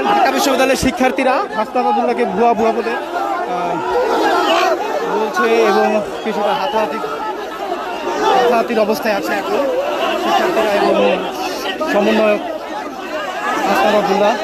ঢাকা বিশ্ববিদ্যালয়ের শিক্ষার্থীরা হাসনাত আব্দুল্লাহকে ভুয়া ভুয়া বলে বলছে এবং কিছুটা হাতাহাতির অবস্থায় আছে এখন শিক্ষার্থীরা এবং সমন্বয়ক হাসনাত আব্দুল্লাহ।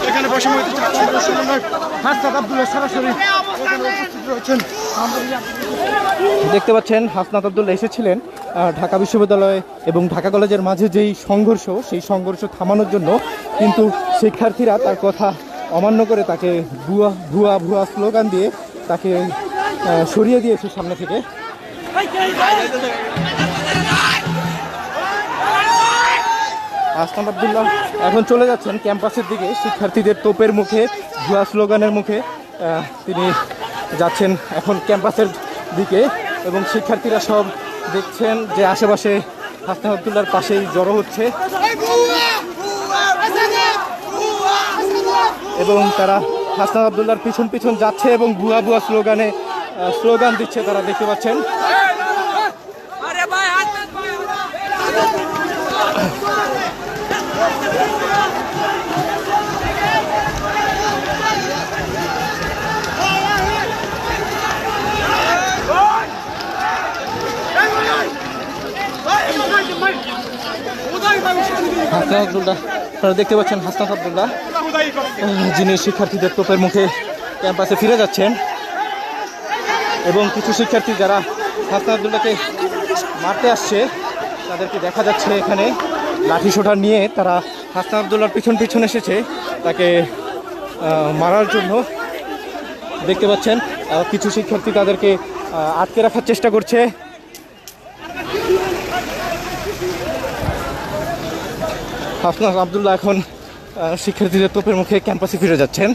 এখানে বৈষম্য হাসনাত আব্দুল্লাহ সরাসরি রয়েছেন। দেখতে পাচ্ছেন হাসনাত আব্দুল্লাহ এসেছিলেন ঢাকা বিশ্ববিদ্যালয় এবং ঢাকা কলেজের মাঝে যেই সংঘর্ষ সেই সংঘর্ষ থামানোর জন্য, কিন্তু শিক্ষার্থীরা তার কথা অমান্য করে তাকে ভুয়া ভুয়া ভুয়া স্লোগান দিয়ে তাকে সরিয়ে দিয়েছে সামনে থেকে। হাসনাত আব্দুল্লাহ এখন চলে যাচ্ছেন ক্যাম্পাসের দিকে, শিক্ষার্থীদের তোপের মুখে ভুয়া স্লোগানের মুখে তিনি যাচ্ছেন এখন ক্যাম্পাসের দিকে এবং শিক্ষার্থীরা সব দেখছেন যে আশেপাশে হাসনাত আব্দুল্লাহর পাশেই জড়ো হচ্ছে এবং তারা হাসনাত আব্দুল্লাহর পিছন পিছন যাচ্ছে এবং ভুয়া ভুয়া স্লোগান দিচ্ছে তারা দেখতে পাচ্ছেন। হাসনাত আব্দুল্লাহ, আপনারা দেখতে পাচ্ছেন হাসনাত আব্দুল্লাহ যিনি শিক্ষার্থীদের তোপের মুখে ক্যাম্পাসে ফিরে যাচ্ছেন এবং কিছু শিক্ষার্থী যারা হাসনাত আব্দুল্লাহকে মারতে আসছে তাদেরকে দেখা যাচ্ছে এখানে লাঠিসোঁটা নিয়ে তারা হাসনাত আব্দুল্লাহর পিছন পিছন এসেছে তাকে মারার জন্য। দেখতে পাচ্ছেন কিছু শিক্ষার্থী তাদেরকে আটকে রাখার চেষ্টা করছে। হাসনাত আব্দুল্লাহ এখন শিক্ষার্থীদের তোপের মুখে ক্যাম্পাসে ফিরে যাচ্ছেন।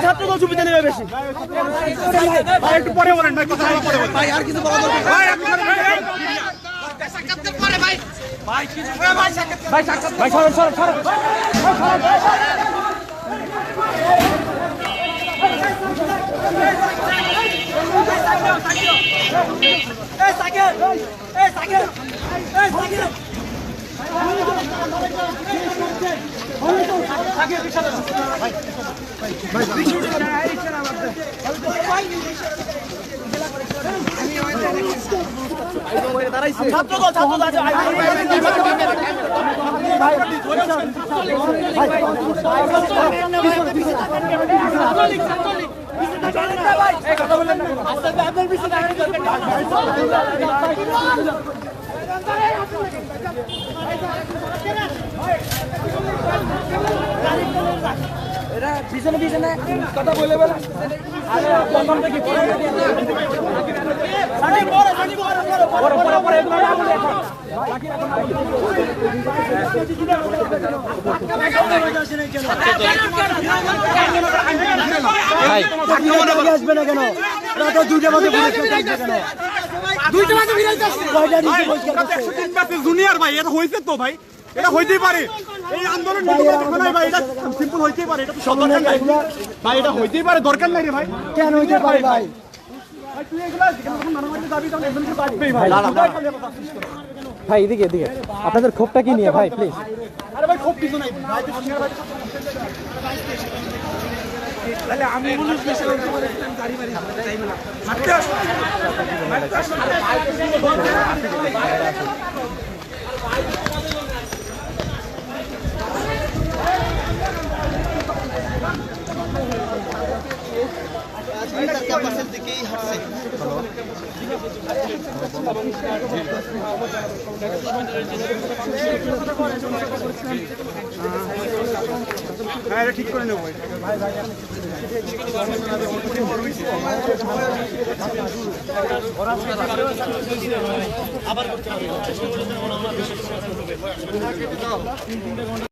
ছাত্রদল সুবিধা নেবে বেশি। একটু পরে বলেন ভাই, কথা পরে বলেন ভাই, আর কিছু বলা দরকার ভাই। ভাই সরব সরব সরব। পিছনে পিছনে কথা বলে বলে আসবে না কেন? জুনিয়র ভাই, এটা হয়েছে তো ভাই, এটা হইতেই পারে। এই আন্দোলন ভাই, এটা সিম্পল হইতেই পারে, এটা তো সব দরকার নাই ভাই, এটা হইতেই পারে, দরকার নাই রে ভাই। কেন হইতে পারে ভাই? ভাই এদিকে এদিকে, আপনাদের ক্ষোভটা কি নিয়ে ভাই প্লিজ? আরে ভাই খুব কিছু নাই ভাই, তাহলে আমি বলি ক্যাম্পাসের দিকেই হাঁটছে। হ্যাঁ, এটা ঠিক করে নেবো ভাই।